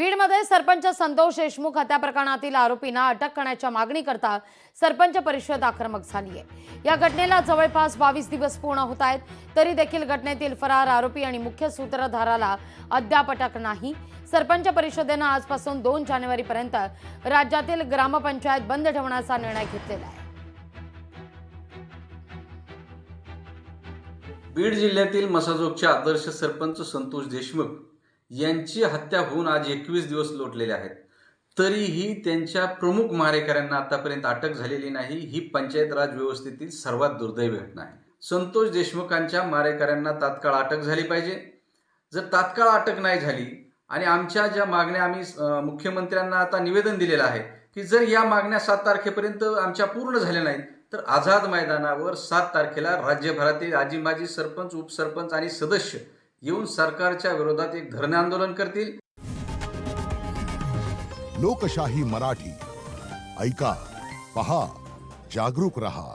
बीडमध्ये सरपंच संतोष देशमुख हत्या प्रकरणातील आरोपींना अटक करण्याच्या मागणीकरता सरपंच परिषद आक्रमक झाली आहे। या घटनेला जवळपास 22 दिवस पूर्ण होत आहेत, तरी देखील घटनेतील फरार आरोपी आणि मुख्य सूत्रधाराला अद्याप अटक नाही। सरपंच परिषदेने आजपासून 2 जानेवारीपर्यंत राज्यातील ग्रामपंचायत बंद ठेवण्याचा निर्णय घेतलेला आहे। बीड जिल्ह्यातील मसाजोगचे आदर्श सरपंच संतोष देशमुख यांची हत्या होऊन आज 21 दिवस लोटलेले आहेत, तरीही त्यांच्या प्रमुख मारेकऱ्यांना आतापर्यंत अटक झालेली नाही। ही पंचायत राज व्यवस्थेतील सर्वात दुर्दैवी घटना आहे। संतोष देशमुखांच्या मारेकऱ्यांना तात्काळ अटक झाली पाहिजे। जर तात्काळ अटक नाही झाली आणि आमच्या ज्या मागण्या आम्ही मुख्यमंत्र्यांना आता निवेदन दिलेलं आहे की जर या मागण्या 7 तारखेपर्यंत आमच्या पूर्ण झाल्या नाहीत तर आझाद मैदानावर 7 तारखेला राज्यभरातील आजी माजी सरपंच, उपसरपंच आणि सदस्य येऊन सरकारच्या विरोधात एक धरणे आंदोलन करतील। लोकशाही मराठी ऐका, पहा, जागरूक रहा।